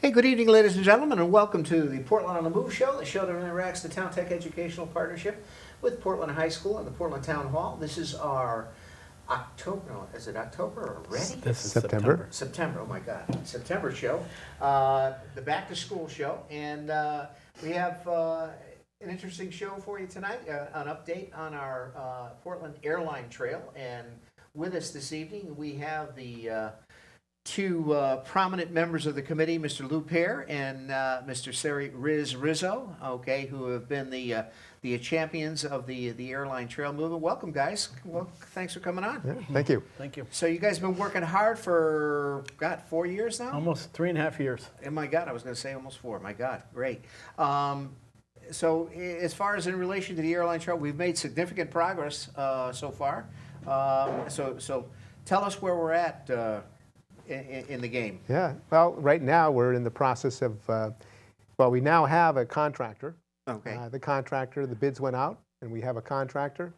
Hey, good evening, ladies and gentlemen, and welcome to the Portland on the Move show, the show that interacts the Town Tech Educational Partnership with Portland High School and the Portland Town Hall. This is our October, no, is it October already? This is September. September, oh my God, September show, the back to school show, and we have an interesting show for you tonight, an update on our Portland Airline Trail, and with us this evening we have the two prominent members of the committee, Mr. Lou Pear and Mr. Sari Rizzo, okay, who have been the champions of the airline trail movement. Welcome, guys. Well, thanks for coming on. Yeah, thank you. Thank you. So you guys have been working hard for, God, 4 years now? Almost 3.5 years. Oh my God, I was going to say almost 4. My God, great. So as far as in relation to the airline trail, we've made significant progress so far. So tell us where we're at in the game. Yeah, well, right now we're in the process of, well, we now have a contractor. Okay. The bids went out, and we have a contractor.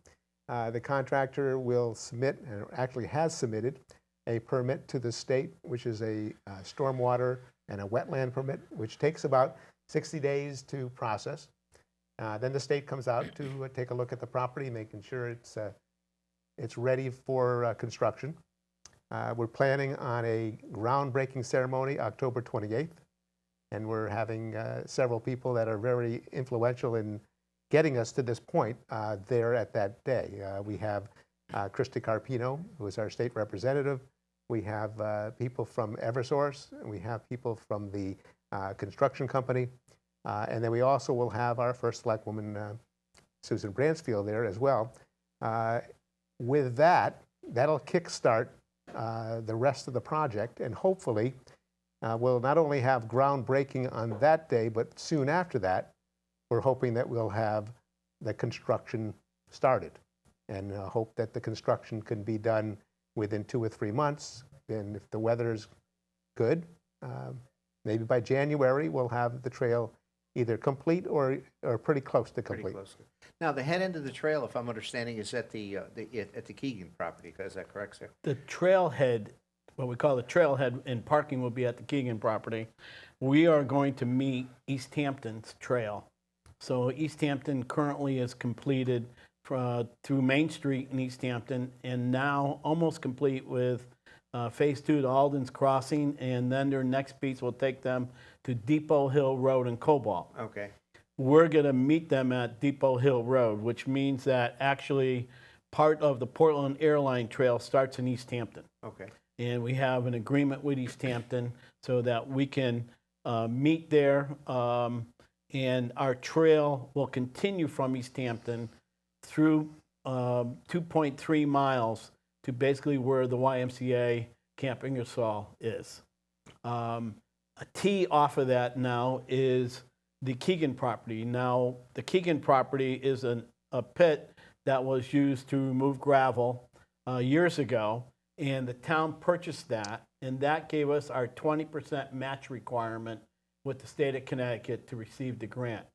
The contractor will submit, and actually has submitted, a permit to the state, which is a stormwater and a wetland permit, which takes about 60 days to process. Then the state comes out to take a look at the property, making sure it's ready for construction. We're planning on a groundbreaking ceremony October 28th, and we're having several people that are very influential in getting us to this point there at that day. We have Christy Carpino, who is our state representative. We have people from Eversource, and we have people from the construction company, and then we also will have our first select woman, Susan Bransfield, there as well. With that, that'll kickstart the rest of the project, and hopefully we'll not only have groundbreaking on that day, but soon after that, we're hoping that we'll have the construction started, and hope that the construction can be done within 2 or 3 months. And if the weather's good, maybe by January we'll have the trail either complete or pretty close to complete. Pretty close. Now, the head end of the trail, if I'm understanding, is at the Keegan property. Is that correct, sir? The trailhead, what we call the trailhead and parking, will be at the Keegan property. We are going to meet East Hampton's trail. So East Hampton currently is completed through Main Street in East Hampton, and now almost complete with Phase 2 to Alden's Crossing, and then their next piece will take them to Depot Hill Road in Cobalt. Okay. We're going to meet them at Depot Hill Road, which means that actually part of the Portland Airline Trail starts in East Hampton. Okay. And we have an agreement with East Hampton so that we can meet there, and our trail will continue from East Hampton through 2.3 miles to basically where the YMCA Camp Ingersoll is. A tee off of that now is the Keegan property. Now, the Keegan property is a pit that was used to remove gravel years ago, and the town purchased that, and that gave us our 20% match requirement with the state of Connecticut to receive the grant.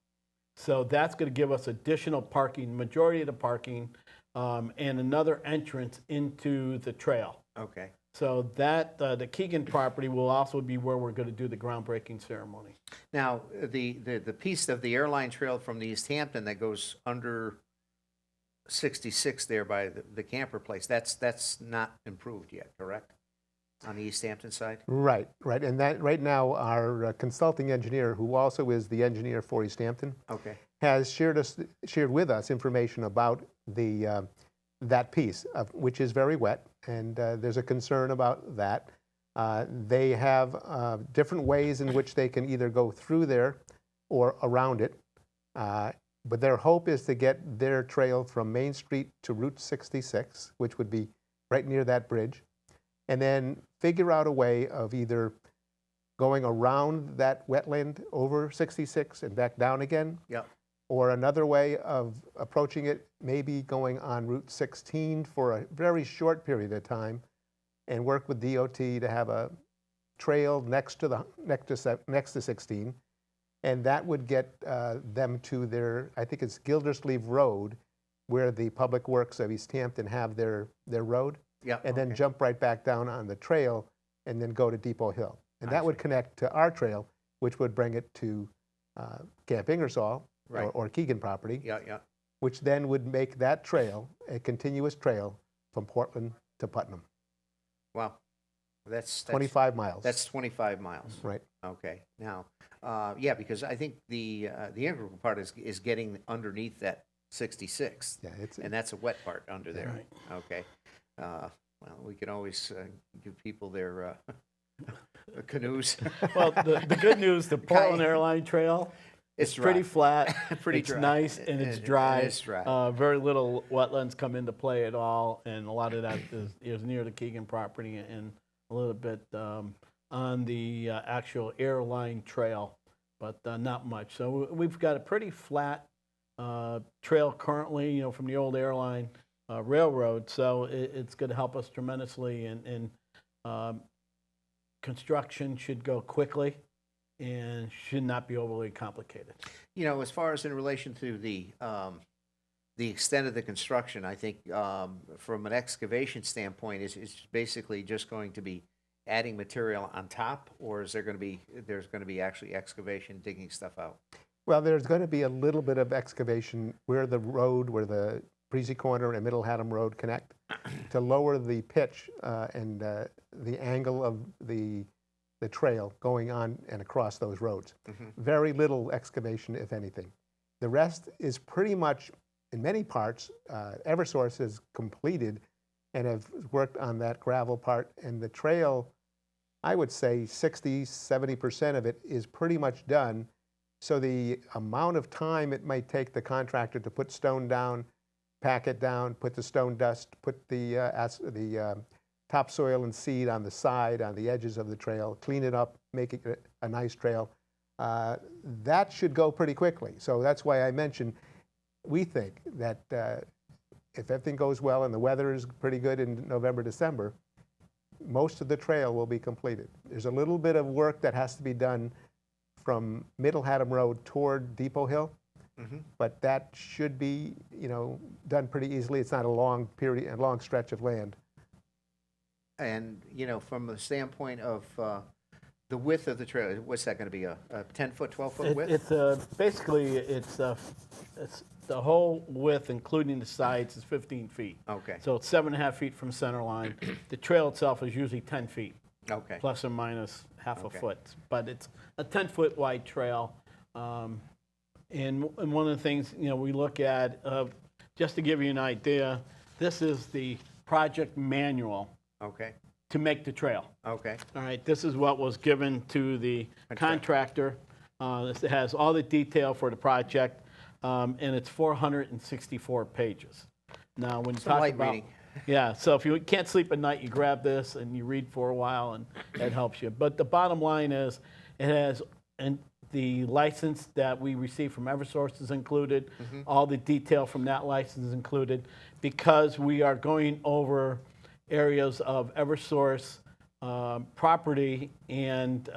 So that's going to give us additional parking, majority of the parking, and another entrance into the trail. Okay. So that the Keegan property will also be where we're going to do the groundbreaking ceremony. Now, the piece of the airline trail from the East Hampton that goes under 66 there by the camper place, that's not improved yet, correct? On the East Hampton side? Right, and that right now our consulting engineer, who also is the engineer for East Hampton, Okay. has shared with us information about that piece, which is very wet, and there's a concern about that. They have different ways in which they can either go through there or around it, but their hope is to get their trail from Main Street to Route 66, which would be right near that bridge, and then figure out a way of either going around that wetland over 66 and back down again. Yep. Or another way of approaching it, maybe going on Route 16 for a very short period of time, and work with DOT to have a trail next to 16, and that would get them to their, I think it's Gildersleeve Road, where the Public Works of East Hampton have their road. Yeah. And then jump right back down on the trail and then go to Depot Hill. And that would connect to our trail which would bring it to Camp Ingersoll Right. or Keegan property, Yeah, yeah. which then would make that trail a continuous trail from Portland to Putnam. Wow. That's 25 miles. That's 25 miles. right. Okay. Now, yeah, because I think the integral part is getting underneath that 66, Yeah, it's and that's a wet part under there. Right. Okay. Well, we can always give people their canoes. Well, the good news, the Portland Airline Trail, It's pretty dry. flat, Pretty it's dry. nice, and it's It- dry. it's dry. Very little wetlands come into play at all, and a lot of that is near the Keegan property and a little bit on the actual airline trail, but not much. So we've got a pretty flat trail currently, from the old airline railroad. So it's going to help us tremendously, and construction should go quickly and should not be overly complicated. As far as in relation to the extent of the construction, I think from an excavation standpoint, is basically just going to be adding material on top, or is there's going to be actually excavation, digging stuff out? Well, there's going to be a little bit of excavation where the Breezy Corner and Middle Haddam Road connect to lower the pitch and the angle of the trail going on and across those roads. Very little excavation, if anything. The rest is pretty much, in many parts, Eversource has completed and have worked on that gravel part, and the trail, I would say 60–70% of it is pretty much done. So the amount of time it might take the contractor to put stone down, pack it down, put the stone dust, put the topsoil and seed on the side, on the edges of the trail, clean it up, make it a nice trail, that should go pretty quickly. So that's why I mentioned, we think that if everything goes well and the weather is pretty good in November, December, most of the trail will be completed. There's a little bit of work that has to be done from Middle Haddam Road toward Depot Hill, but that should be, done pretty easily. It's not a long stretch of land. And, from the standpoint of the width of the trail, what's that going to be, a 10-foot, 12-foot width? It's basically, it's the whole width, including the sides, is 15 feet. Okay, So it's 7.5 feet from center line. The trail itself is usually 10 feet, okay. plus or minus half Okay. a foot. But it's a 10-foot wide trail. And one of the things, we look at, just to give you an idea, this is the project manual Okay, to make the trail. okay, All right, this is what was given to the contractor. This has all the detail for the project, and it's 464 pages. Now, when you Some talk light about, reading. yeah, so if you can't sleep at night, you grab this and you read for a while, and it helps you. But the bottom line is, it has, and the license that we receive from Eversource is included. All the detail from that license is included, because we are going over areas of Eversource property and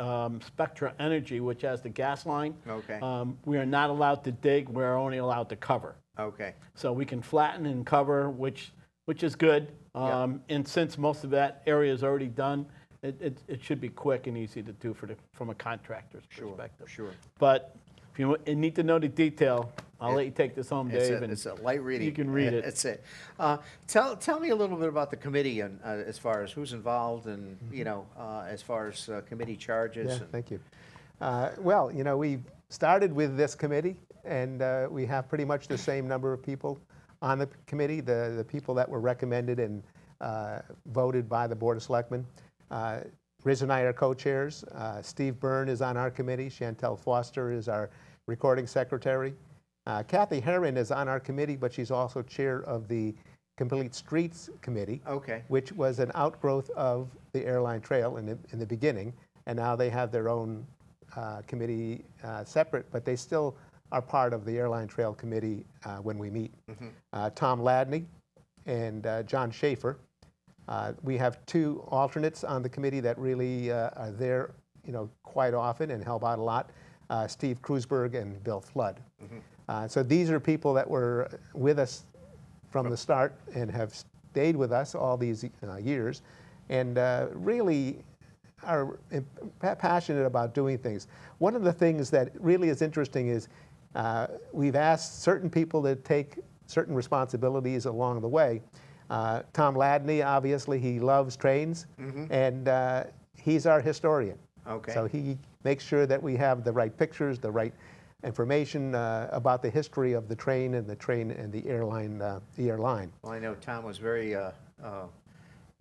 Spectra Energy, which has the gas line. Okay. We are not allowed to dig, we're only allowed to cover. okay, So we can flatten and cover, which is good. Yeah. And since most of that area is already done, it should be quick and easy to do from a contractor's perspective. sure. But if you need to know the detail, I'll let you take this home, Dave. It's a light reading. you can read it. That's it. Tell me a little bit about the committee and as far as who's involved and, as far as committee charges. Yeah, and- thank you. Well, we started with this committee, and we have pretty much the same number of people on the committee, the people that were recommended and voted by the Board of Selectmen. Riz and I are co-chairs. Steve Byrne is on our committee. Chantel Foster is our recording secretary. Kathy Herron is on our committee, but she's also chair of the Complete Streets Committee, Okay, which was an outgrowth of the Airline Trail in the beginning, and now they have their own committee separate, but they still are part of the Airline Trail Committee when we meet. Tom Ladney and John Schaefer. We have two alternates on the committee that really are there, quite often and help out a lot. Steve Kreuzberg and Bill Flood. So these are people that were with us from the start and have stayed with us all these years, and really are passionate about doing things. One of the things that really is interesting is we've asked certain people to take certain responsibilities along the way. Tom Ladney, obviously, he loves trains, and he's our historian. Okay. So he makes sure that we have the right pictures, the right information about the history of the train and the airline. Well, I know Tom was very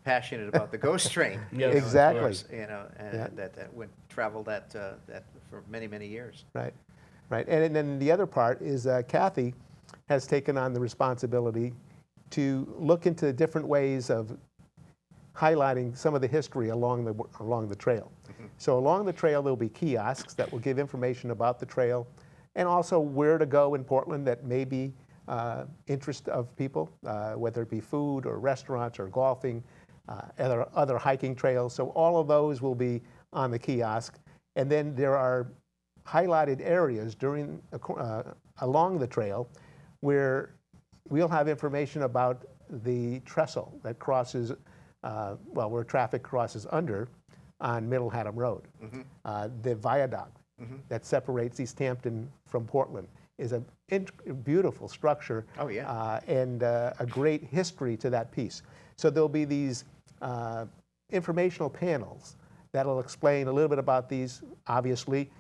passionate about the ghost train. Yeah, of exactly. course, and Yeah. that went traveled that for many, many years. Right, right. And then the other part is Kathy has taken on the responsibility to look into different ways of highlighting some of the history along the trail. So along the trail, there'll be kiosks that will give information about the trail and also where to go in Portland that may be interest of people, whether it be food or restaurants or golfing, other hiking trails. So all of those will be on the kiosk. And then there are highlighted areas along the trail where we'll have information about the trestle that crosses, where traffic crosses under on Middle Haddam Road. The viaduct that separates East Hampton from Portland is a beautiful structure. Oh, yeah. And a great history to that piece. So there'll be these informational panels that'll explain a little bit about these, obviously,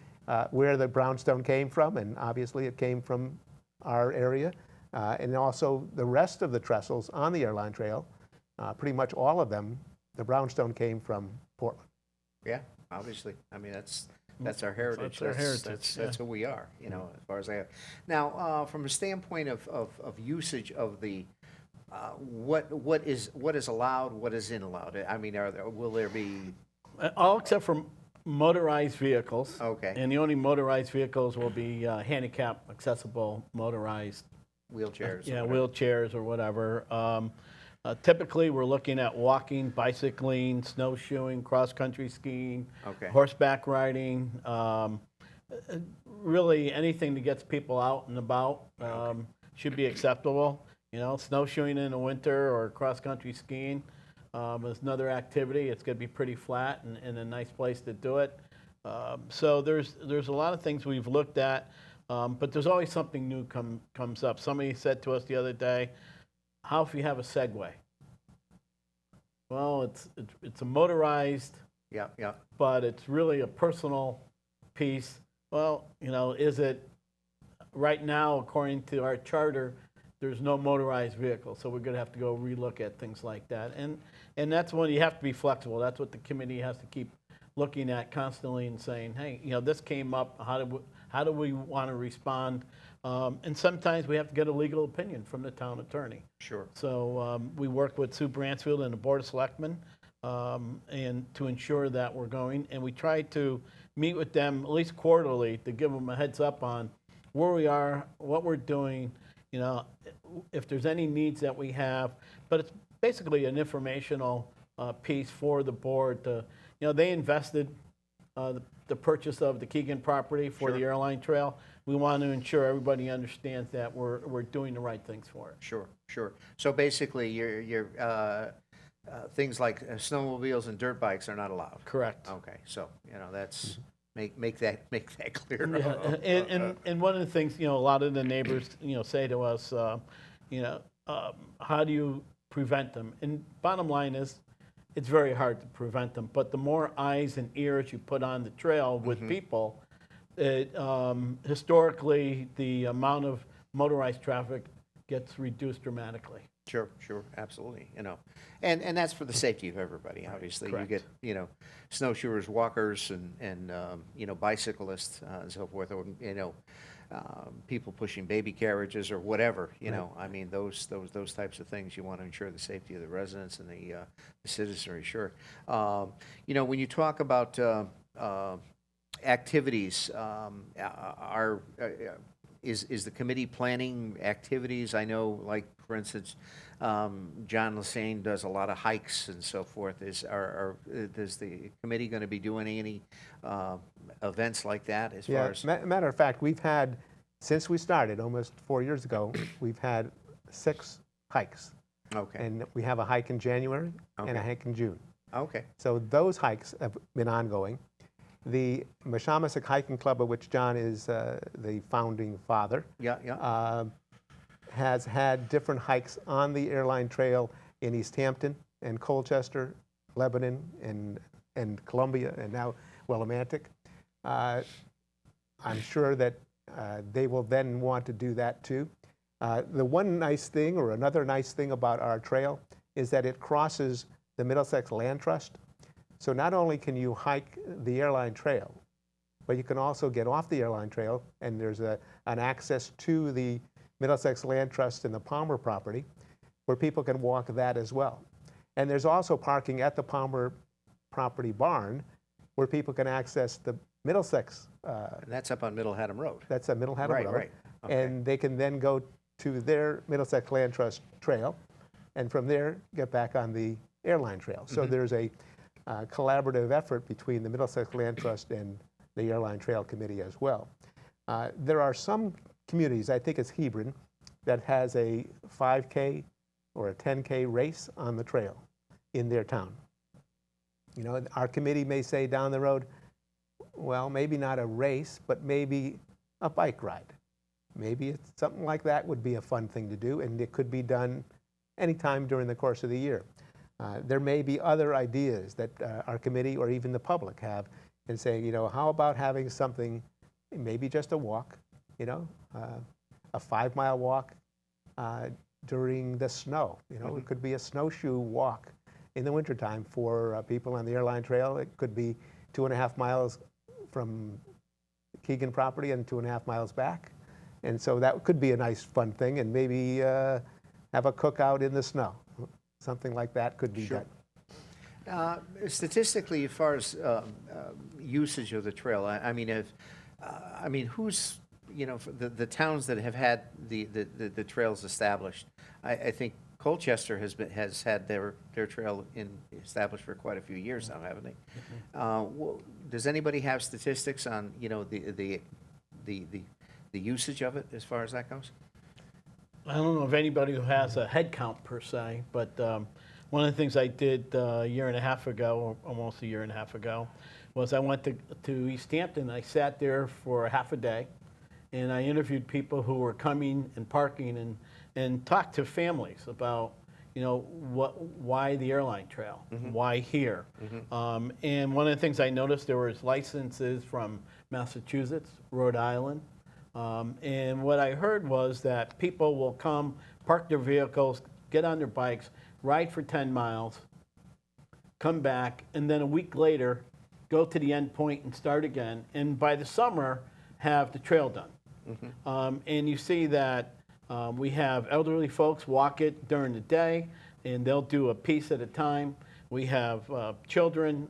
where the brownstone came from, and obviously it came from our area, and also the rest of the trestles on the airline trail, pretty much all of them, the brownstone came from Portland. Yeah, obviously. I mean, that's our heritage. That's our heritage, That's who we are, as far as I have. Now, from a standpoint of usage of the, what is allowed, what isn't allowed? I mean, will there be? All except for motorized vehicles. Okay. And the only motorized vehicles will be handicap accessible motorized. Wheelchairs? Yeah, or whatever? wheelchairs or whatever. Typically, we're looking at walking, bicycling, snowshoeing, cross-country skiing, Okay. horseback riding, really anything that gets people out and about should be acceptable. Snowshoeing in the winter or cross-country skiing is another activity. It's going to be pretty flat and a nice place to do it. So there's a lot of things we've looked at, but there's always something new comes up. Somebody said to us the other day, how if you have a Segway? Well, it's a motorized, Yeah, yeah. but it's really a personal piece. Well, is it right now, according to our charter, there's no motorized vehicle, so we're going to have to go relook at things like that. And that's when you have to be flexible. That's what the committee has to keep looking at constantly and saying, hey, this came up. How do we want to respond? And sometimes we have to get a legal opinion from the town attorney. Sure. So we work with Sue Bransfield and the Board of Selectmen and to ensure that we're going. And we try to meet with them at least quarterly to give them a heads up on where we are, what we're doing, if there's any needs that we have. But it's basically an informational piece for the board to, they invested the purchase of the Keegan property for the airline trail. We want to ensure everybody understands that we're doing the right things for it. Sure, sure. So basically, your things like snowmobiles and dirt bikes are not allowed. Correct. Okay, so that's make that clear. Yeah, and one of the things a lot of the neighbors say to us, how do you prevent them? And bottom line is, it's very hard to prevent them. But the more eyes and ears you put on the trail with people, historically the amount of motorized traffic gets reduced dramatically. Sure, sure, absolutely. And that's for the safety of everybody. Obviously, Correct. you get snowshoers, walkers, and bicyclists and so forth. Or people pushing baby carriages or whatever. I mean those types of things. You want to ensure the safety of the residents and the citizenry. Sure. When you talk about activities, is the committee planning activities? I know, like for instance, John Lassane does a lot of hikes and so forth. Is the committee going to be doing any events like that? As far as matter of fact, we've had, since we started almost 4 years ago, we've had 6 hikes. okay, And we have a hike in January and a Okay. hike in June. Okay. So those hikes have been ongoing. The Meshomask Hiking Club, of which John is the founding father, Yeah, yeah. has had different hikes on the airline trail in East Hampton and Colchester, Lebanon, and Columbia, and now Willimantic. I'm sure that they will then want to do that too. The one nice thing, or another nice thing about our trail, is that it crosses the Middlesex Land Trust. So not only can you hike the airline trail, but you can also get off the airline trail, and there's an access to the Middlesex Land Trust and the Palmer property, where people can walk that as well. And there's also parking at the Palmer property barn, where people can access the Middlesex. And that's up on Middle Haddam Road. That's a Middle Haddam Right, Road. right. Okay. And they can then go to their Middlesex Land Trust trail, and from there get back on the airline trail. So there's a collaborative effort between the Middlesex Land Trust and the Airline Trail Committee as well. There are some communities, I think it's Hebron, that has a 5K or a 10K race on the trail in their town. You know, our committee may say down the road, well, maybe not a race, but maybe a bike ride. Maybe it's something like that would be a fun thing to do, and it could be done anytime during the course of the year. There may be other ideas that our committee or even the public have in saying, you know, how about having something, maybe just a walk, you know, a 5-mile walk during the snow. You know, it could be a snowshoe walk in the wintertime for people on the airline trail. It could be 2.5 miles from Keegan property and 2.5 miles back. And so that could be a nice fun thing, and maybe have a cookout in the snow. Something like that could be done. Statistically, as far as usage of the trail, I mean, who's, you know, for the towns that have had the trails established? I think Colchester has had their trail established for quite a few years now, haven't they? Does anybody have statistics on, you know, the usage of it as far as that goes? I don't know of anybody who has a head count per se, but one of the things I did a year and a half ago, or almost a year and a half ago, was I went to East Hampton. I sat there for half a day, and I interviewed people who were coming and parking, and talked to families about, you know, why the airline trail, why here. And one of the things I noticed, there was licenses from Massachusetts, Rhode Island. And what I heard was that people will come, park their vehicles, get on their bikes, ride for 10 miles, come back, and then a week later, go to the end point and start again. And by the summer, have the trail done. And you see that we have elderly folks walk it during the day, and they'll do a piece at a time. We have children,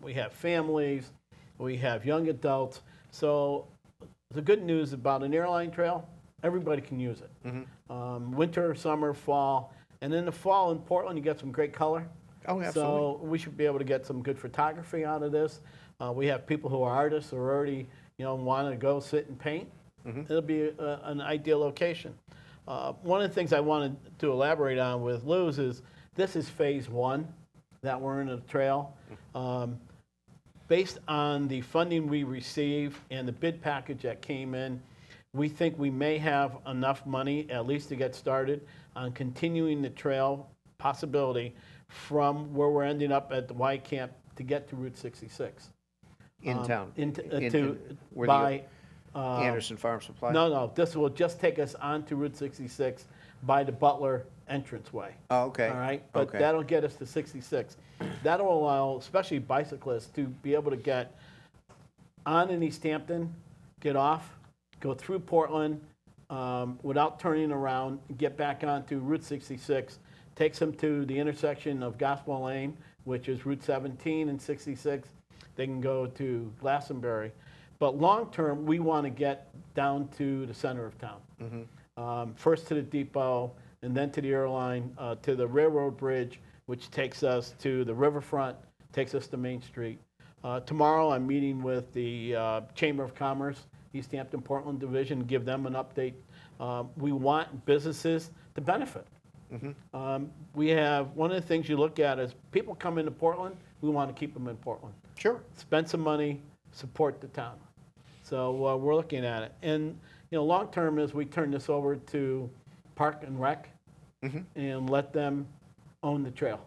we have families, we have young adults. So the good news about an airline trail, everybody can use it. Winter, summer, fall. And in the fall in Portland, you get some great color. Oh, absolutely. So we should be able to get some good photography out of this. We have people who are artists who are already, you know, want to go sit and paint. It'll be an ideal location. One of the things I wanted to elaborate on with Luz is this is phase 1 that we're in the trail. Based on the funding we receive and the bid package that came in, we think we may have enough money at least to get started on continuing the trail possibility from where we're ending up at the Y Camp to get to Route 66. In town? Where By Anderson Farm Supply? No, this will just take us onto Route 66 by the Butler entranceway. Oh, okay. All right, but Okay. that'll get us to 66. That'll allow, especially bicyclists, to be able to get on in East Hampton, get off, go through Portland without turning around, get back onto Route 66, takes them to the intersection of Gospel Lane, which is Route 17 and 66. They can go to Glastonbury. But long term, we want to get down to the center of town. First to the depot, and then to the airline, to the railroad bridge, which takes us to the riverfront, takes us to Main Street. Tomorrow, I'm meeting with the Chamber of Commerce, East Hampton Portland Division, give them an update. We want businesses to benefit. We have, one of the things you look at is people come into Portland, we want to keep them in Portland. Sure. Spend some money, support the town. So we're looking at it. And, long term is we turn this over to Park and Rec and let them own the trail.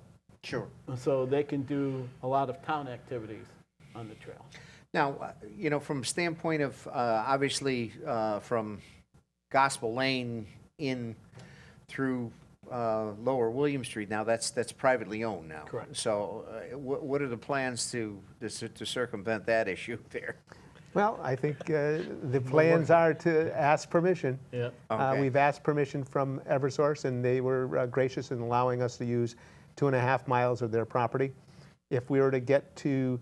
Sure. So they can do a lot of town activities on the trail. Now, from a standpoint of, obviously, from Gospel Lane in through Lower William Street, now that's privately owned now. Correct. So what are the plans to circumvent that issue there? Well, I think the plans are to ask permission. Yeah. Okay. We've asked permission from Eversource, and they were gracious in allowing us to use 2.5 miles of their property. If we were to get to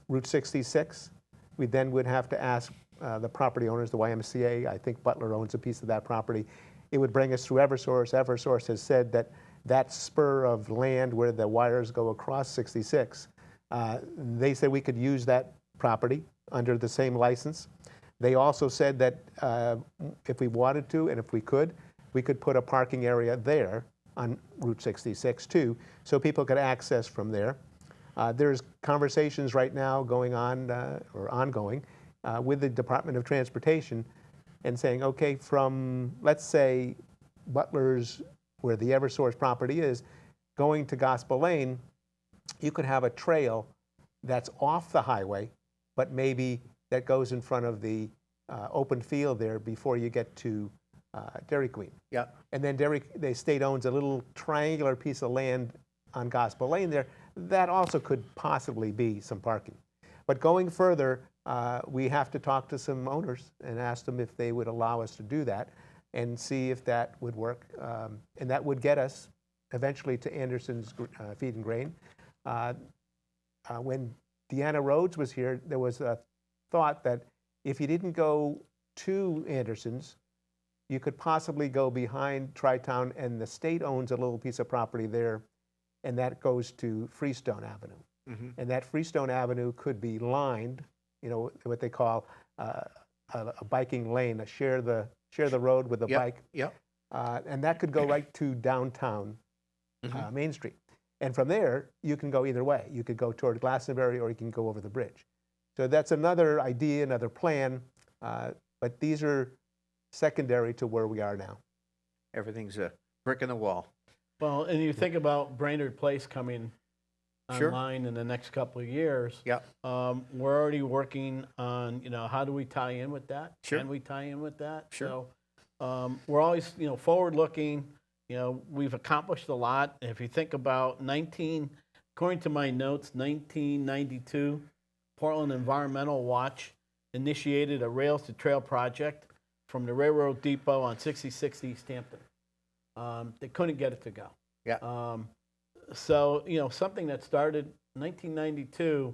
Route 66, we then would have to ask the property owners, the YMCA. I think Butler owns a piece of that property. It would bring us through Eversource. Eversource has said that that spur of land where the wires go across 66, they said we could use that property under the same license. They also said that if we wanted to and if we could put a parking area there on Route 66 too, so people could access from there. There's conversations right now going on or ongoing with the Department of Transportation and saying, okay, from, let's say, Butler's, where the Eversource property is, going to Gospel Lane, you could have a trail that's off the highway, but maybe that goes in front of the open field there before you get to Dairy Queen. Yeah. And then the state owns a little triangular piece of land on Gospel Lane there. That also could possibly be some parking. But going further, we have to talk to some owners and ask them if they would allow us to do that and see if that would work. And that would get us eventually to Anderson's Feed and Grain. When Deanna Rhodes was here, there was a thought that if you didn't go to Anderson's, you could possibly go behind Tri-Town, and the state owns a little piece of property there, and that goes to Freestone Avenue. And that Freestone Avenue could be lined, what they call a biking lane, share the road with the bike. Yep. And that could go right to downtown Main Street. And from there, you can go either way. You could go toward Glastonbury or you can go over the bridge. So that's another idea, another plan, but these are secondary to where we are now. Everything's a brick in the wall. Well, and you think about Brainerd Place coming Sure. online in the next couple of years. Yep. We're already working on, how do we tie in with that? Sure. Can we tie in with that? Sure. So we're always, forward-looking. We've accomplished a lot. If you think about according to my notes, 1992, Portland Environmental Watch initiated a Rails to Trail project from the railroad depot on 66 East Hampton. They couldn't get it to go. Yeah. So, something that started in 1992,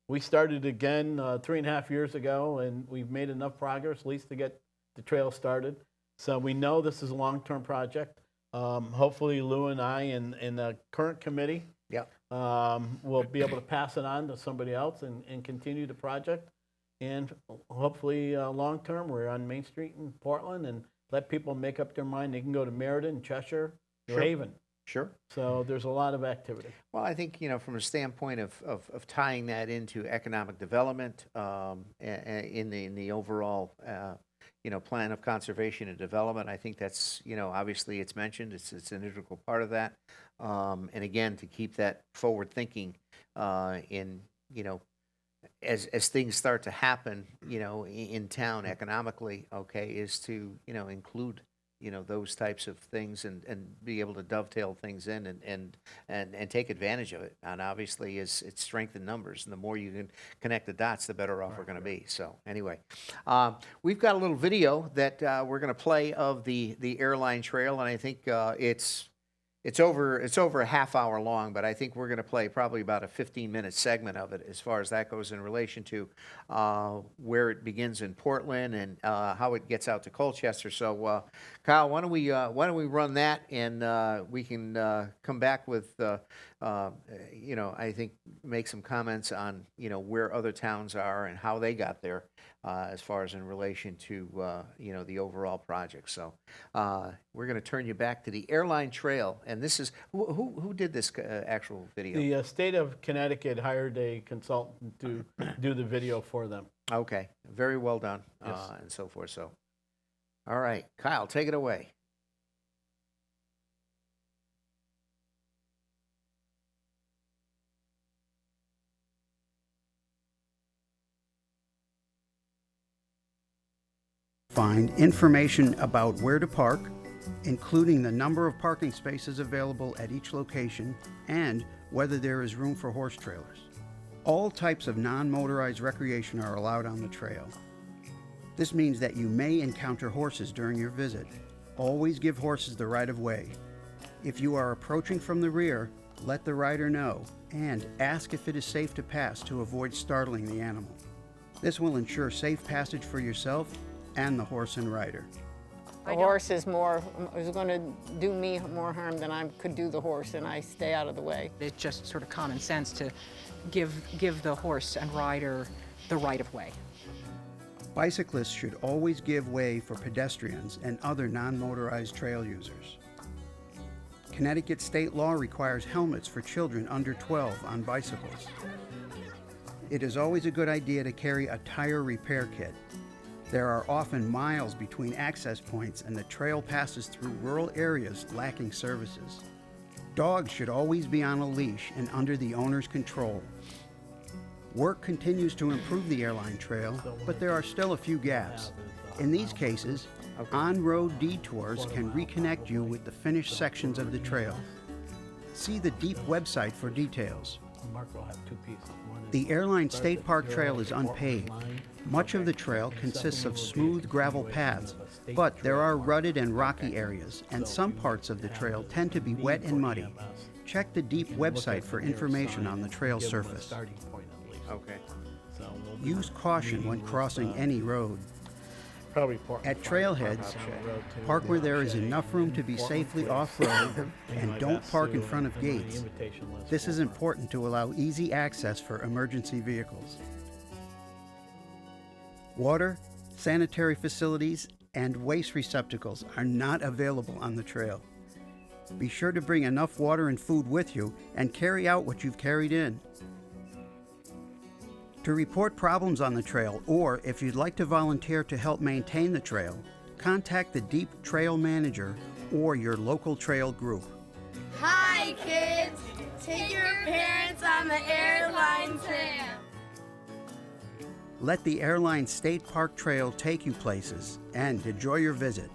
we started again 3.5 years ago, and we've made enough progress, at least to get the trail started. So we know this is a long-term project. Hopefully Lou and I and the current committee Yep. will be able to pass it on to somebody else and continue the project. And hopefully long-term, we're on Main Street in Portland and let people make up their mind. They can go to Meriden, Cheshire, New Sure. Haven. Sure. So there's a lot of activity. Well, I think, from a standpoint of tying that into economic development in the overall, plan of conservation and development, I think that's, obviously it's mentioned, it's an integral part of that. And again, to keep that forward thinking in, as things start to happen, in town economically, okay, is to, include those types of things and be able to dovetail things in and take advantage of it. And obviously, it's strength in numbers. And the more you can connect the dots, the better off we're going to be. So anyway, we've got a little video that we're going to play of the airline trail, and I think it's over a half hour long, but I think we're going to play probably about a 15-minute segment of it as far as that goes in relation to where it begins in Portland and how it gets out to Colchester. So, Kyle, why don't we run that, and we can come back with I think make some comments on, where other towns are and how they got there, as far as in relation to, the overall project. So we're going to turn you back to the airline trail. And this is, who did this actual video? The state of Connecticut hired a consultant to do the video for them. Okay, very well done, Yes. and so forth. So, all right, Kyle, take it away. Find information about where to park, including the number of parking spaces available at each location and whether there is room for horse trailers. All types of non-motorized recreation are allowed on the trail. This means that you may encounter horses during your visit. Always give horses the right of way. If you are approaching from the rear, let the rider know and ask if it is safe to pass to avoid startling the animal. This will ensure safe passage for yourself and the horse and rider. The horse is going to do me more harm than I could do the horse, and I stay out of the way. It's just sort of common sense to give the horse and rider the right of way. Bicyclists should always give way for pedestrians and other non-motorized trail users. Connecticut state law requires helmets for children under 12 on bicycles. It is always a good idea to carry a tire repair kit. There are often miles between access points, and the trail passes through rural areas lacking services. Dogs should always be on a leash and under the owner's control. Work continues to improve the airline trail, but there are still a few gaps. In these cases, on-road detours can reconnect you with the finished sections of the trail. See the DEEP website for details. Mark will have two pieces. One is The Airline State Park Trail is unpaved. Much of the trail consists of smooth gravel paths, but there are rutted and rocky areas, and some parts of the trail tend to be wet and muddy. Check the DEEP website for information on the trail give them a surface. starting point at least. Okay. So we'll be Use caution when meeting crossing with, any road. probably Portland At Fire trailheads, Department on the road, too. park where there is Shea enough room to and be Portland safely Place. off-road, Doing and my don't best park in to front of put them on the gates. invitation list This is for- important to allow easy access for emergency vehicles. Water, sanitary facilities, and waste receptacles are not available on the trail. Be sure to bring enough water and food with you and carry out what you've carried in. To report problems on the trail, or if you'd like to volunteer to help maintain the trail, contact the DEEP Trail Manager or your local trail group. Hi, kids! Take your parents on the airline trail. Let the Airline State Park Trail take you places, and enjoy your visit.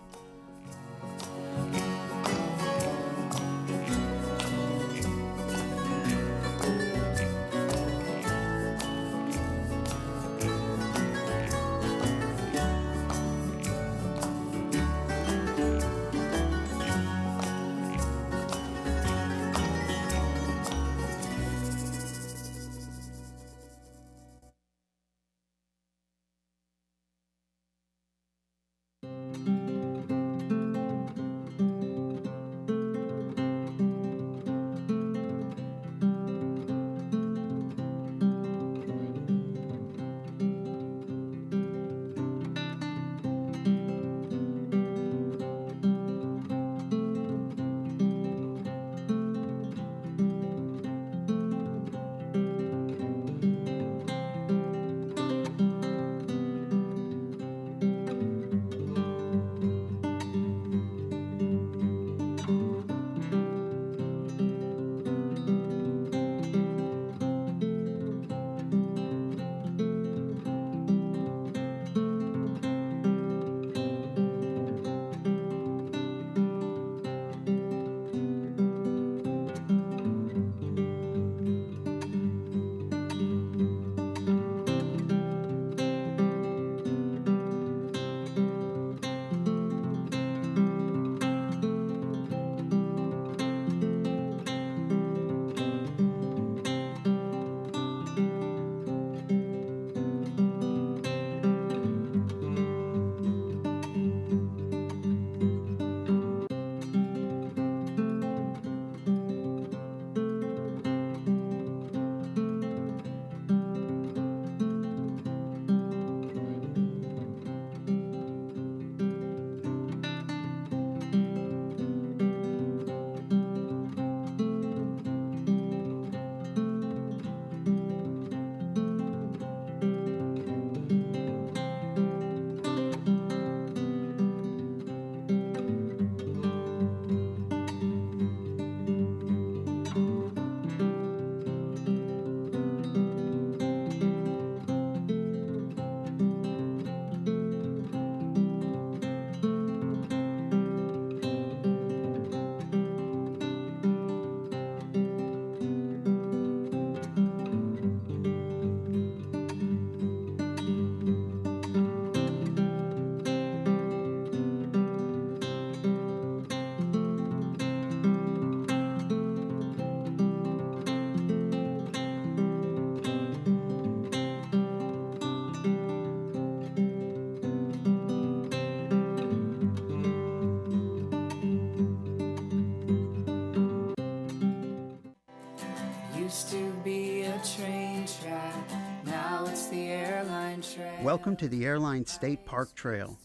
Airline Trail. Welcome to the Airline State Park Trail.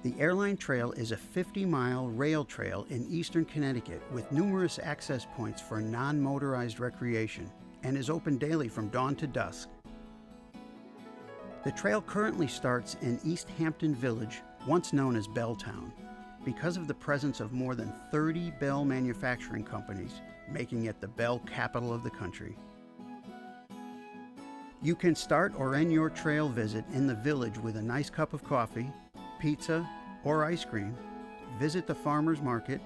The Airline Trail is a 50-mile rail trail in eastern Connecticut with numerous access points for non-motorized recreation and is open daily from dawn to dusk. The trail currently starts in East Hampton Village, once known as Belltown, because of the presence of more than 30 bell manufacturing companies, making it the bell capital of the country. You can start or end your trail visit in the village with a nice cup of coffee, pizza, or ice cream, visit the farmer's market,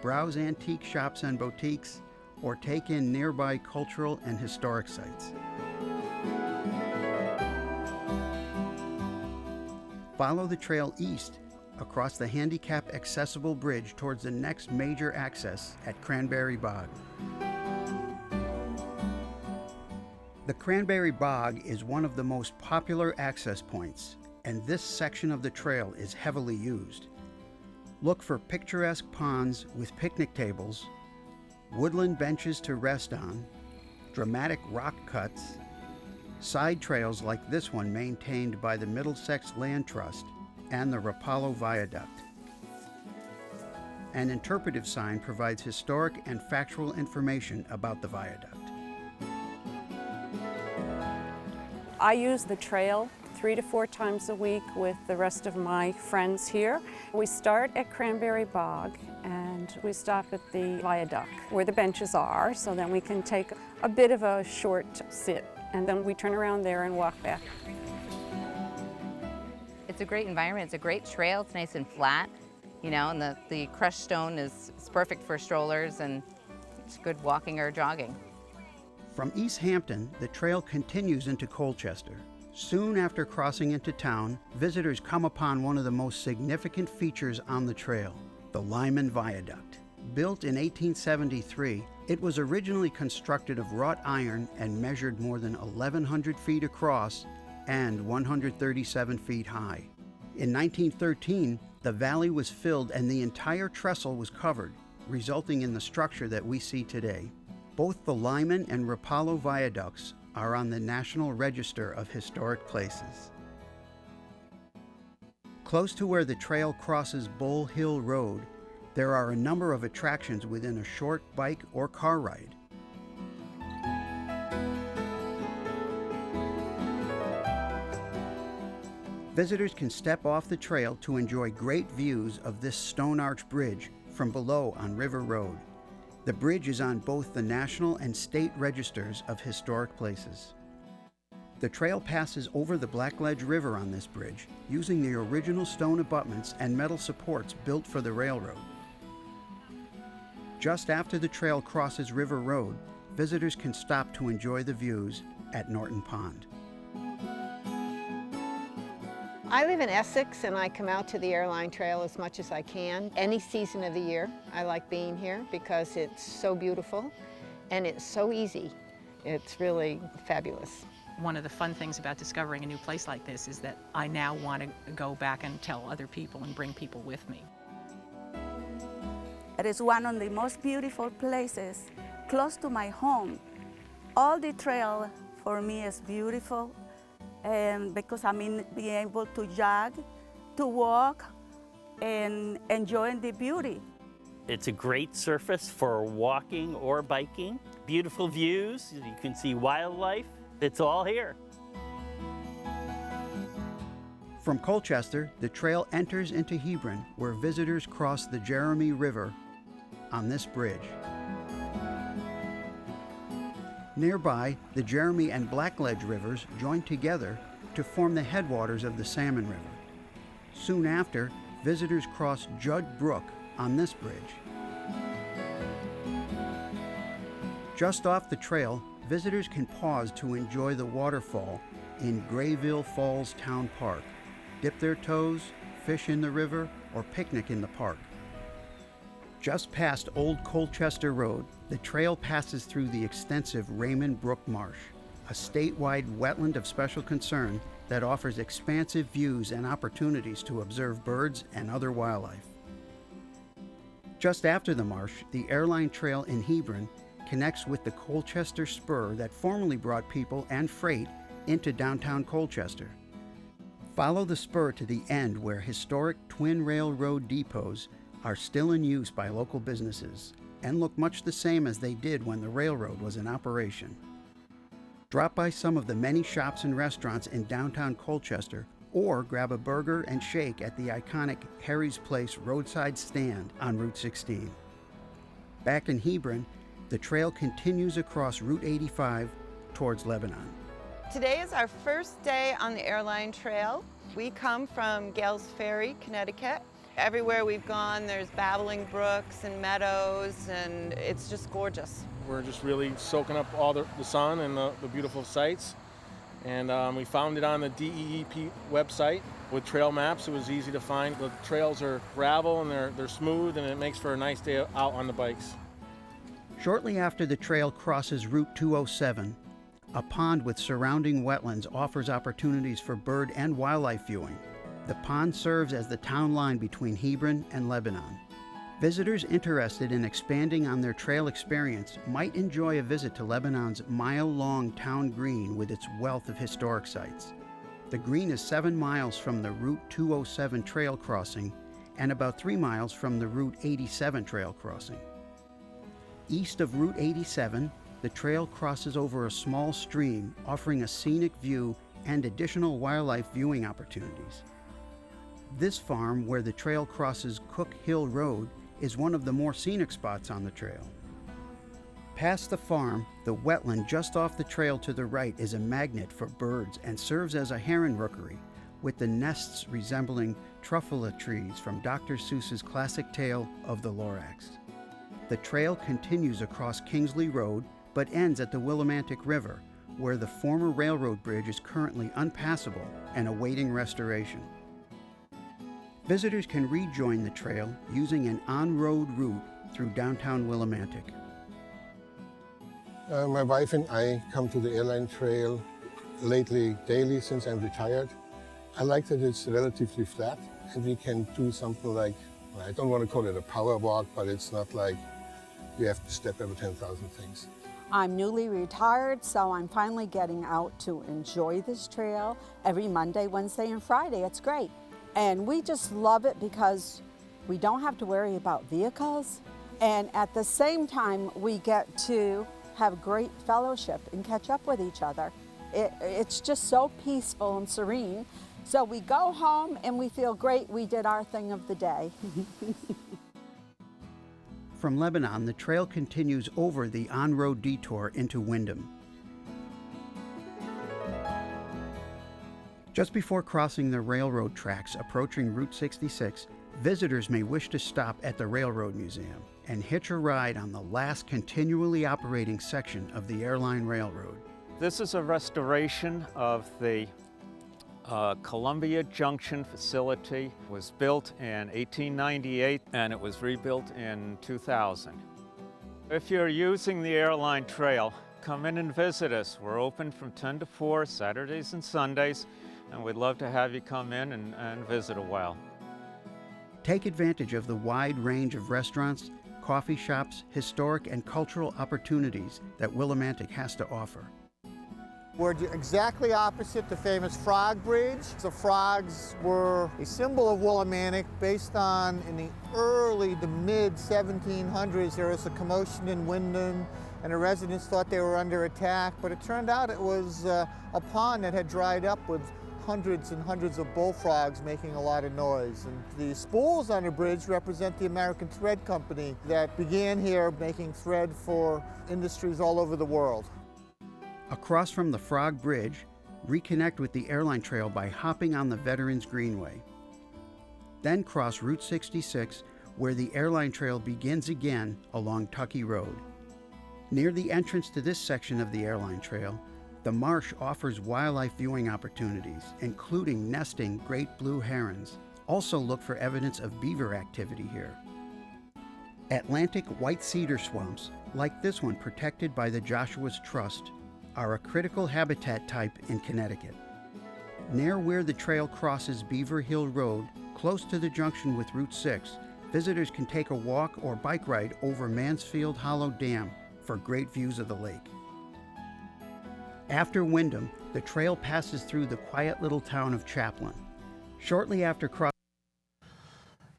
browse antique shops and boutiques, or take in nearby cultural and historic sites. Follow the trail east across the handicap-accessible bridge towards the next major access at Cranberry Bog. The Cranberry Bog is one of the most popular access points, and this section of the trail is heavily used. Look for picturesque ponds with picnic tables, woodland benches to rest on, dramatic rock cuts, side trails like this one maintained by the Middlesex Land Trust, and the Rapallo Viaduct. An interpretive sign provides historic and factual information about the viaduct. I use the trail 3 to 4 times a week with the rest of my friends here. We start at Cranberry Bog and we stop at the viaduct where the benches are, so then we can take a bit of a short sit, and then we turn around there and walk back. It's a great environment. It's a great trail. It's nice and flat, you know, and the crushed stone is perfect for strollers, and it's good walking or jogging. From East Hampton, the trail continues into Colchester. Soon after crossing into town, visitors come upon one of the most significant features on the trail, the Lyman Viaduct. Built in 1873, it was originally constructed of wrought iron and measured more than 1,100 feet across and 137 feet high. In 1913, the valley was filled and the entire trestle was covered, resulting in the structure that we see today. Both the Lyman and Rapallo viaducts are on the National Register of Historic Places. Close to where the trail crosses Bull Hill Road, there are a number of attractions within a short bike or car ride. Visitors can step off the trail to enjoy great views of this stone arch bridge from below on River Road. The bridge is on both the National and State Registers of Historic Places. The trail passes over the Blackledge River on this bridge, using the original stone abutments and metal supports built for the railroad. Just after the trail crosses River Road, visitors can stop to enjoy the views at Norton Pond. I live in Essex and I come out to the Airline Trail as much as I can. Any season of the year, I like being here because it's so beautiful and it's so easy. It's really fabulous. One of the fun things about discovering a new place like this is that I now want to go back and tell other people and bring people with me. It is one of the most beautiful places close to my home. All the trail for me is beautiful, and because being able to jog, to walk, and enjoying the beauty. It's a great surface for walking or biking. Beautiful views, you can see wildlife. It's all here. From Colchester, the trail enters into Hebron, where visitors cross the Jeremy River on this bridge. Nearby, the Jeremy and Blackledge rivers join together to form the headwaters of the Salmon River. Soon after, visitors cross Judd Brook on this bridge. Just off the trail, visitors can pause to enjoy the waterfall in Grayville Falls Town Park, dip their toes, fish in the river, or picnic in the park. Just past Old Colchester Road, the trail passes through the extensive Raymond Brook Marsh, a statewide wetland of special concern that offers expansive views and opportunities to observe birds and other wildlife. Just after the marsh, the Airline Trail in Hebron connects with the Colchester Spur that formerly brought people and freight into downtown Colchester. Follow the spur to the end where historic twin railroad depots are still in use by local businesses and look much the same as they did when the railroad was in operation. Drop by some of the many shops and restaurants in downtown Colchester or grab a burger and shake at the iconic Harry's Place roadside stand on Route 16. Back in Hebron, the trail continues across Route 85 towards Lebanon. Today is our first day on the Airline Trail. We come from Gales Ferry, Connecticut. Everywhere we've gone, there's babbling brooks and meadows, and it's just gorgeous. We're just really soaking up all the sun and the beautiful sights. And we found it on the DEEP website with trail maps. It was easy to find. The trails are gravel and they're smooth, and it makes for a nice day out on the bikes. Shortly after the trail crosses Route 207, a pond with surrounding wetlands offers opportunities for bird and wildlife viewing. The pond serves as the town line between Hebron and Lebanon. Visitors interested in expanding on their trail experience might enjoy a visit to Lebanon's mile-long town green with its wealth of historic sites. The green is 7 miles from the Route 207 trail crossing and about 3 miles from the Route 87 trail crossing. East of Route 87, the trail crosses over a small stream, offering a scenic view and additional wildlife viewing opportunities. This farm, where the trail crosses Cook Hill Road, is one of the more scenic spots on the trail. Past the farm, the wetland just off the trail to the right is a magnet for birds and serves as a heron rookery, with the nests resembling truffula trees from Dr. Seuss's classic tale of the Lorax. The trail continues across Kingsley Road, but ends at the Willimantic River, where the former railroad bridge is currently unpassable and awaiting restoration. Visitors can rejoin the trail using an on-road route through downtown Willimantic. My wife and I come to the Airline Trail lately daily since I'm retired. I like that it's relatively flat and we can do something like, I don't want to call it a power walk, but it's not like you have to step over 10,000 things. I'm newly retired, so I'm finally getting out to enjoy this trail every Monday, Wednesday, and Friday. It's great. And we just love it because we don't have to worry about vehicles. And at the same time, we get to have great fellowship and catch up with each other. It's just so peaceful and serene. So we go home and we feel great. We did our thing of the day. From Lebanon, the trail continues over the on-road detour into Windham. Just before crossing the railroad tracks approaching Route 66, visitors may wish to stop at the Railroad Museum and hitch a ride on the last continually operating section of the Airline Railroad. This is a restoration of the Columbia Junction facility. It was built in 1898 and it was rebuilt in 2000. If you're using the Airline Trail, come in and visit us. We're open from 10 to 4 Saturdays and Sundays, and we'd love to have you come in and visit a while. Take advantage of the wide range of restaurants, coffee shops, historic and cultural opportunities that Willimantic has to offer. We're exactly opposite the famous Frog Bridge. The frogs were a symbol of Willimantic based on, in the early to mid 1700s, there was a commotion in Windham and the residents thought they were under attack, but it turned out it was a pond that had dried up with hundreds and hundreds of bullfrogs making a lot of noise. And the spools on the bridge represent the American Thread Company that began here making thread for industries all over the world. Across from the Frog Bridge, reconnect with the Airline Trail by hopping on the Veterans Greenway. Then cross Route 66, where the Airline Trail begins again along Tuckey Road. Near the entrance to this section of the Airline Trail, the marsh offers wildlife viewing opportunities, including nesting great blue herons. Also look for evidence of beaver activity here. Atlantic white cedar swamps, like this one protected by the Joshua's Trust, are a critical habitat type in Connecticut. Near where the trail crosses Beaver Hill Road, close to the junction with Route 6, visitors can take a walk or bike ride over Mansfield Hollow Dam, for great views of the lake. After Wyndham, the trail passes through the quiet little town of Chaplin. Shortly after crossing.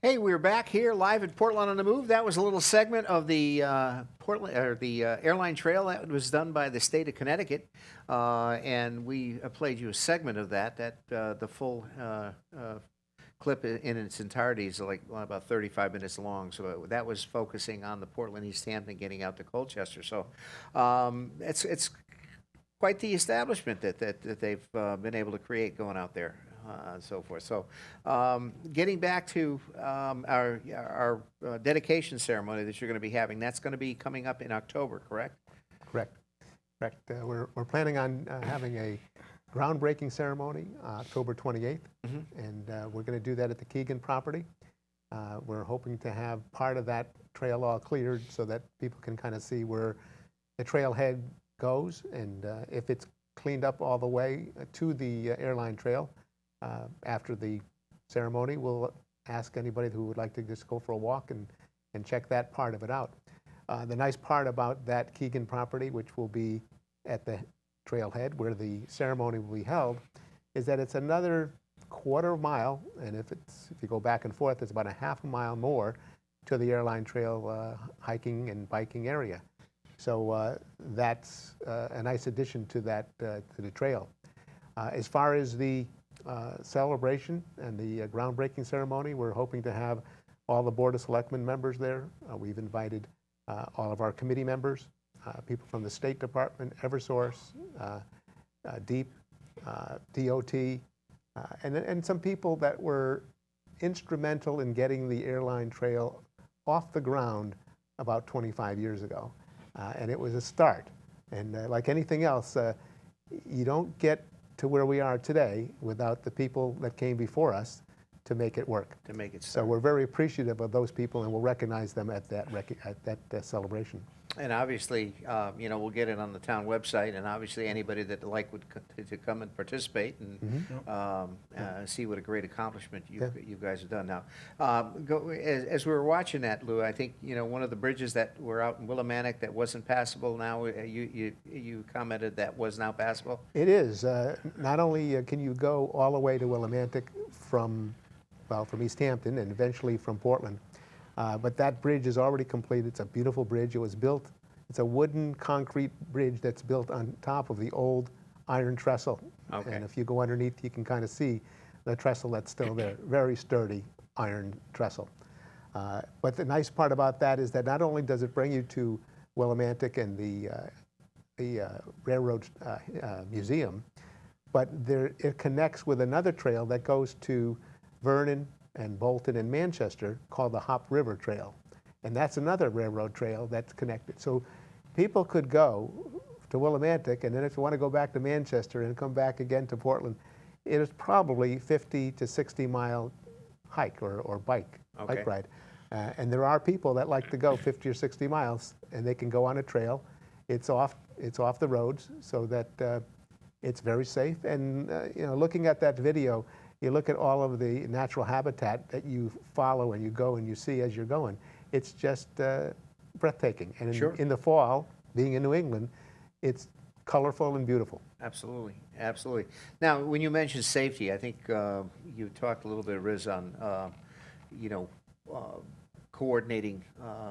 Hey, we're back here live at Portland on the Move. That was a little segment of the airline trail that was done by the state of Connecticut, and we played you a segment of that. The full clip in its entirety is like about 35 minutes long. So that was focusing on the Portland East Hampton getting out to Colchester. So it's quite the establishment that they've been able to create going out there. And so forth. So, getting back to our dedication ceremony that you're going to be having, that's going to be coming up in October, correct? Correct. We're planning on having a groundbreaking ceremony October 28th, and we're going to do that at the Keegan property. We're hoping to have part of that trail all cleared so that people can kind of see where the trailhead goes, and if it's cleaned up all the way to the airline trail. After the ceremony, we'll ask anybody who would like to just go for a walk and check that part of it out. The nice part about that Keegan property, which will be at the trailhead where the ceremony will be held, is that it's another quarter mile, and if you go back and forth, it's about a half a mile more to the airline trail hiking and biking area. So that's a nice addition to that to the trail. As far as the celebration and the groundbreaking ceremony, we're hoping to have all the Board of Selectmen members there. We've invited all of our committee members, people from the State Department, Eversource, DEEP, DOT, and some people that were instrumental in getting the airline trail off the ground about 25 years ago. And it was a start. And like anything else, you don't get to where we are today without the people that came before us to make it work. To make it so we're very appreciative of those people, and we'll recognize them at that celebration. And obviously, we'll get it on the town website, and obviously anybody that would to come and participate and see what a great accomplishment you guys have done. Now, as we were watching that, Lou, I think one of the bridges that were out in Willimantic that wasn't passable. Now you commented that was now passable. It is. Not only can you go all the way to Willimantic from East Hampton and eventually from Portland. But that bridge is already complete. It's a beautiful bridge. It was built, it's a wooden concrete bridge that's built on top of the old iron trestle. Okay. And if you go underneath, you can kind of see the trestle that's still there. Very sturdy iron trestle. But the nice part about that is that not only does it bring you to Willimantic and the Railroad Museum, but it connects with another trail that goes to Vernon and Bolton and Manchester called the Hop River Trail. And that's another railroad trail that's connected. So people could go to Willimantic, and then if you want to go back to Manchester and come back again to Portland, it is probably 50 to 60 mile hike or bike ride. And there are people that like to go 50 or 60 miles, and they can go on a trail. It's off the roads so that it's very safe. And looking at that video, you look at all of the natural habitat that you follow and you go and you see as you're going. It's just breathtaking. And in the fall, being in New England, it's colorful and beautiful. Absolutely, absolutely. Now, when you mentioned safety, I think you talked a little bit, Riz, on coordinating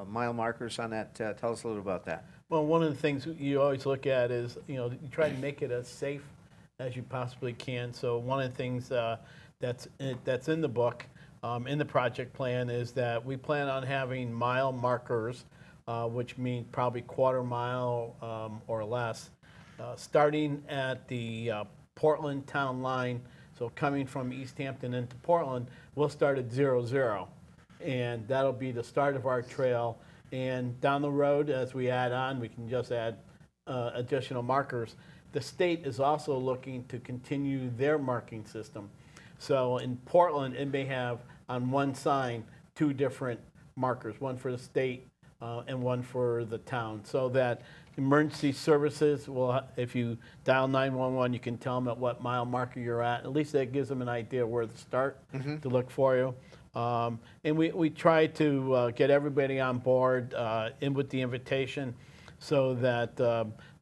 mile markers on that. Tell us a little about that. Well, one of the things you always look at is, you try to make it as safe as you possibly can. So one of the things that's in the book, in the project plan, is that we plan on having mile markers, which means probably quarter mile or less, starting at the Portland town line. So coming from East Hampton into Portland, we'll start at 00. And that'll be the start of our trail. And down the road, as we add on, we can just add additional markers. The state is also looking to continue their marking system. So in Portland, it may have on one sign 2 different markers, one for the state and one for the town, so that emergency services will, if you dial 911, you can tell them at what mile marker you're at. At least that gives them an idea where to start to look for you. And we try to get everybody on board in with the invitation. so that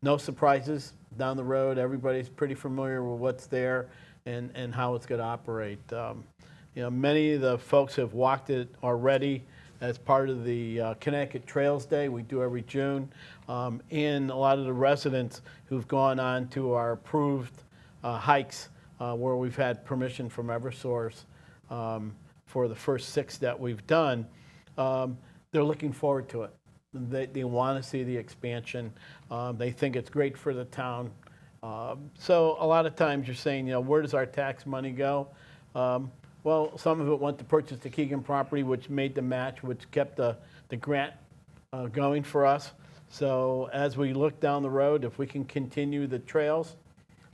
no surprises down the road. Everybody's pretty familiar with what's there and how it's going to operate. Many of the folks have walked it already as part of the Connecticut Trails Day we do every June, and a lot of the residents who've gone on to our approved hikes where we've had permission from Eversource for the first 6 that we've done, they're looking forward to it. They want to see the expansion. They think it's great for the town. So a lot of times you're saying, where does our tax money go? Well, some of it went to purchase the Keegan property, which made the match, which kept the grant going for us. So as we look down the road, if we can continue the trails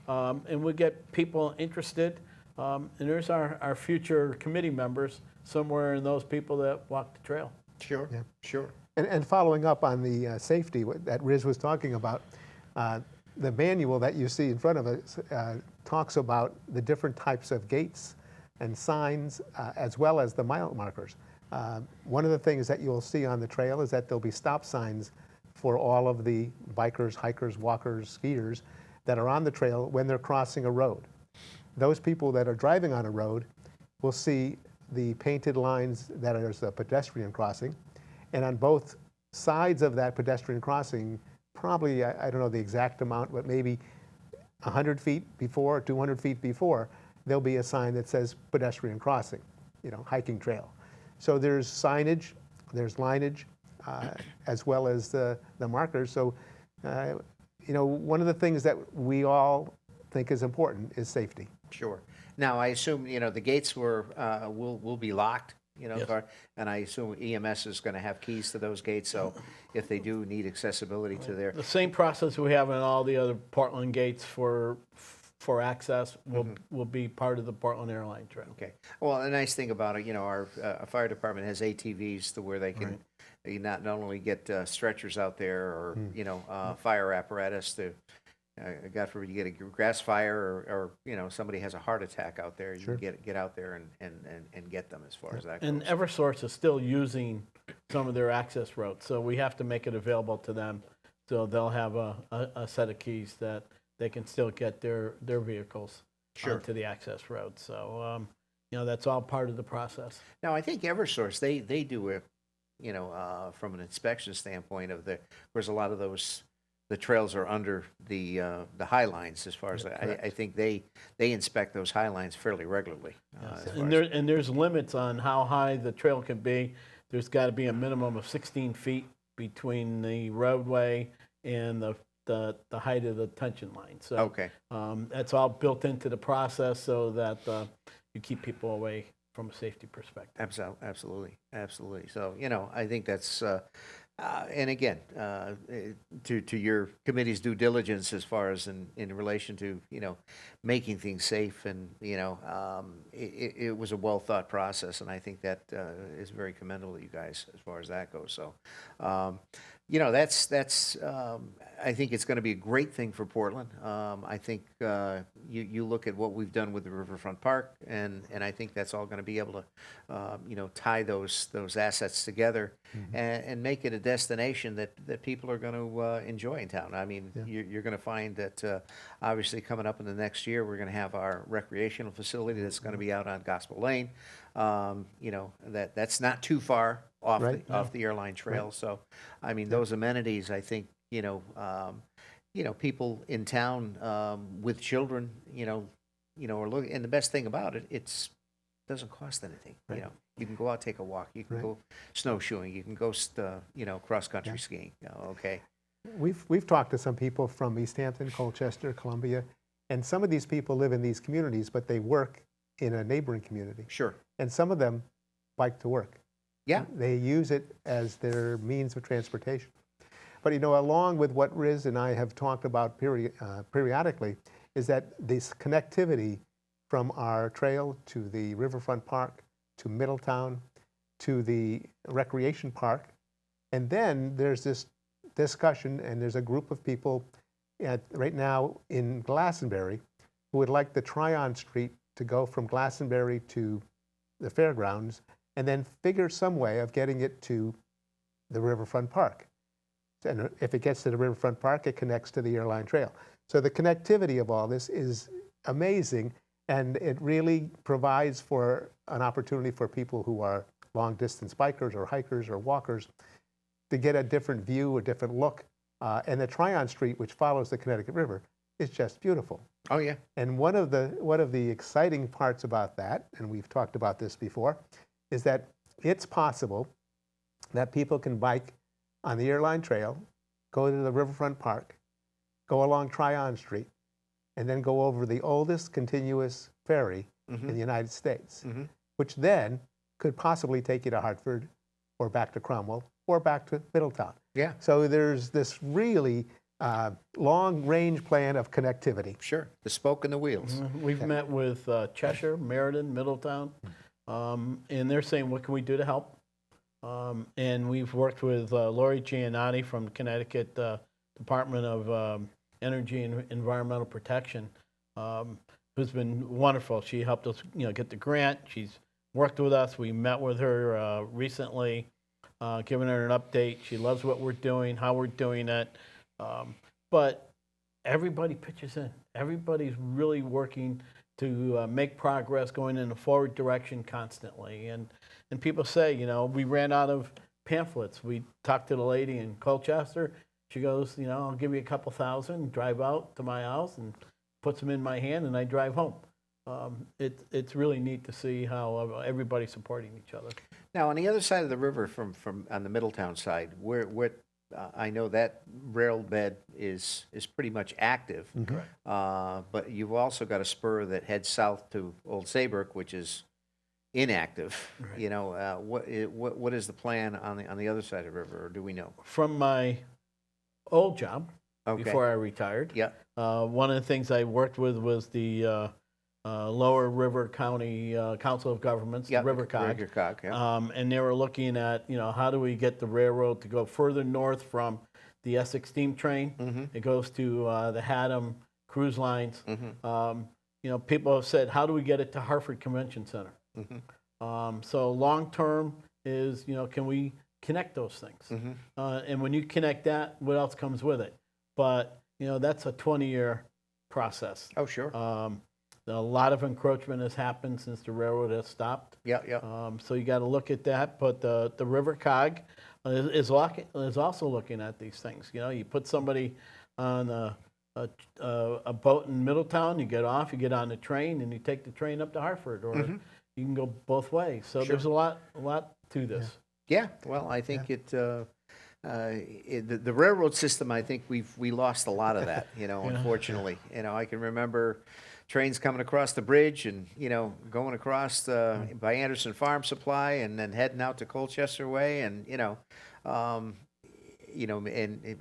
and we get people interested, and there's our future committee members somewhere in those people that walk the trail. Sure, Yeah. sure. And following up on the safety that Riz was talking about, the manual that you see in front of us talks about the different types of gates and signs, as well as the mile markers. One of the things that you'll see on the trail is that there'll be stop signs for all of the bikers, hikers, walkers, skiers that are on the trail when they're crossing a road. Those people that are driving on a road will see the painted lines that there's a pedestrian crossing, and on both sides of that pedestrian crossing, probably, I don't know the exact amount, but maybe 100 feet before, 200 feet before, there'll be a sign that says pedestrian crossing, hiking trail. So there's signage, there's lineage, as well as the markers. So, one of the things that we all think is important is safety. Sure. Now, I assume, the gates will be locked, Yes. and I assume EMS is going to have keys to those gates, so if they do need accessibility to their... The same process we have in all the other Portland gates for access will be part of the Portland Airline Trail. Okay. Well, the nice thing about it, our fire department has ATVs to where they can they not only get stretchers out there or, fire apparatus to, God forbid, you get a grass fire or somebody has a heart attack out there, you Sure. can get out there and get them as far as that goes. And Eversource is still using some of their access roads, so we have to make it available to them. So they'll have a set of keys that they can still get their vehicles to the access road. So, that's all part of the process. Now, I think Eversource, they do a, from an inspection standpoint of course, a lot of the trails are under the high lines as far as I think they inspect those high lines fairly regularly. And there's limits on how high the trail can be. There's got to be a minimum of 16 feet between the roadway and the height of the tension line. So Okay. That's all built into the process so that you keep people away from a safety perspective. Absolutely. So, I think that's, and again, to your committee's due diligence as far as in relation to, making things safe and, it was a well-thought process, and I think that is very commendable to you guys as far as that goes. So, that's I think it's going to be a great thing for Portland. I think you look at what we've done with the Riverfront Park, and I think that's all going to be able to, tie those assets together and make it a destination that people are going to enjoy in town. I mean, you're going to find that obviously coming up in the next year, we're going to have our recreational facility that's going to be out on Gospel Lane. That's not too far off the airline trail. Right. So, I mean, those amenities, I think, people in town with children, are looking. And the best thing about it, doesn't cost anything. Right. You can go out, take a walk. You can go snowshoeing. You can go, cross country skiing. Okay. We've talked to some people from East Hampton, Colchester, Columbia, and some of these people live in these communities, but they work in a neighboring community. Sure. And some of them bike to work. Yeah. They use it as their means of transportation. But along with what Riz and I have talked about periodically, is that this connectivity from our trail to the Riverfront Park, to Middletown, to the recreation park, and then there's this discussion, and there's a group of people right now in Glastonbury who would like the Tryon Street to go from Glastonbury to the fairgrounds, and then figure some way of getting it to the Riverfront Park. and if it gets to the Riverfront Park, it connects to the Airline Trail. So the connectivity of all this is amazing, and it really provides for an opportunity for people who are long-distance bikers or hikers or walkers to get a different view, a different look. And the Tryon Street, which follows the Connecticut River, is just beautiful. Oh, yeah. And one of the exciting parts about that, and we've talked about this before, is that it's possible that people can bike on the Airline Trail, go to the Riverfront Park, go along Tryon Street, and then go over the oldest continuous ferry in the United States, which then could possibly take you to Hartford or back to Cromwell or back to Middletown. Yeah. So there's this really long-range plan of connectivity. Sure, the spoke and the wheels. We've met with Cheshire, Meriden, Middletown, and they're saying, what can we do to help? And we've worked with Lori Giannotti from Connecticut Department of Energy and Environmental Protection, who's been wonderful. She helped us, get the grant. She's worked with us. We met with her recently, giving her an update. She loves what we're doing, how we're doing it. But everybody pitches in. Everybody's really working to make progress, going in a forward direction constantly. And people say, we ran out of pamphlets. We talked to the lady in Colchester. She goes, I'll give you a couple thousand, drive out to my house and puts them in my hand, and I drive home. It's really neat to see how everybody's supporting each other. Now, on the other side of the river, from on the Middletown side, where I know that rail bed is pretty much active, but you've also got a spur that heads south to Old Saybrook, which is inactive. Right. What is the plan on the other side of the river, or do we know? From my old job, before I retired, one of the things I worked with was the Lower River County Council of Governments, the RiverCog. And they were looking at, how do we get the railroad to go further north from the Essex steam train? It goes to the Haddam cruise lines. People have said, how do we get it to Hartford Convention Center? So long term is, can we connect those things? And when you connect that, what else comes with it? But, that's a 20-year process. Oh, sure. A lot of encroachment has happened since the railroad has stopped. So you got to look at that. But the RiverCog is also looking at these things. You put somebody on a boat in Middletown, you get off, you get on the train, and you take the train up to Hartford, or you can go both ways. So there's a lot to this. Yeah. Well, I think the railroad system, I think we lost a lot of that, unfortunately. I can remember trains coming across the bridge and, going across by Anderson Farm Supply and then heading out to Colchester Way. And, and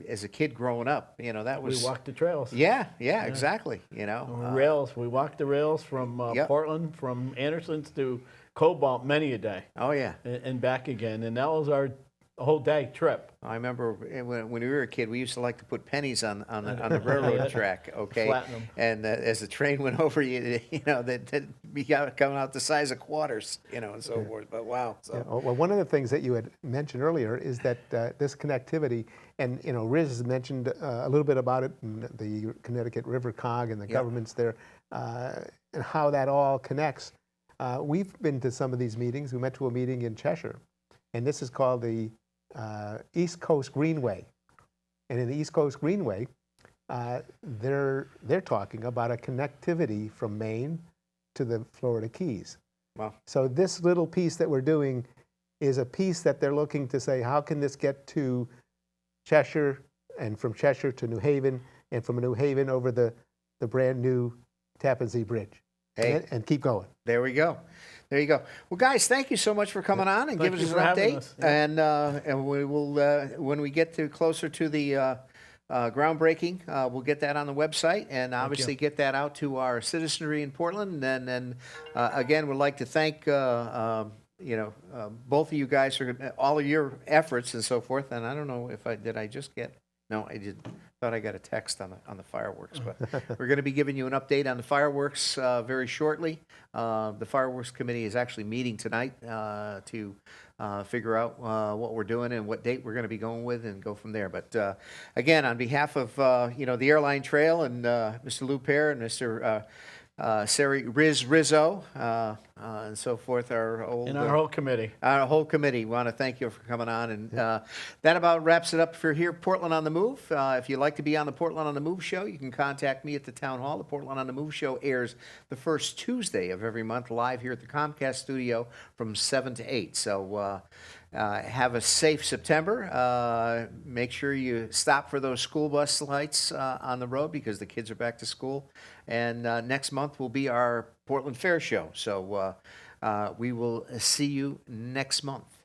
as a kid growing up, that was... We walked the trails. Yeah, exactly, Rails. We walked the rails from Portland, from Anderson's to Cobalt many a day. Oh, yeah. And back again. And that was our whole day trip. I remember when we were a kid, we used to like to put pennies on the railroad track, okay? Flatten them. And as the train went over, they'd be coming out the size of quarters, and so forth. But wow. So. Well, one of the things that you had mentioned earlier is that this connectivity, and Riz has mentioned a little bit about it in the Connecticut RiverCog and the governments there, and how that all connects. We've been to some of these meetings. We went to a meeting in Cheshire, and this is called the East Coast Greenway. And in the East Coast Greenway, they're talking about a connectivity from Maine to the Florida Keys. Wow. So this little piece that we're doing is a piece that they're looking to say, how can this get to Cheshire, and from Cheshire to New Haven, and from New Haven over the brand new Tappan Zee Bridge. Hey. And keep going. There we go. There you go. Well, guys, thank you so much for coming on and giving us an update. And we will, when we get closer to the groundbreaking, we'll get that on the website and obviously get that out to our citizenry in Portland. And then again, we'd like to thank both of you guys for all of your efforts and so forth. And I don't know if did I just get. No, I did. Thought I got a text on the fireworks, but we're going to be giving you an update on the fireworks very shortly. The fireworks committee is actually meeting tonight to figure out what we're doing and what date we're going to be going with and go from there. But again, on behalf of the Airline Trail and Mr. Lou Pear and Mr. Sari Rizzo and so forth, our whole committee. Our whole committee want to thank you for coming on, and that about wraps it up for here, Portland on the Move. If you'd like to be on the Portland on the Move show, you can contact me at the Town Hall. The Portland on the Move show airs the first Tuesday of every month live here at the Comcast studio from 7 to 8. So have a safe September. Make sure you stop for those school bus lights on the road because the kids are back to school. And next month will be our Portland Fair Show. So we will see you next month.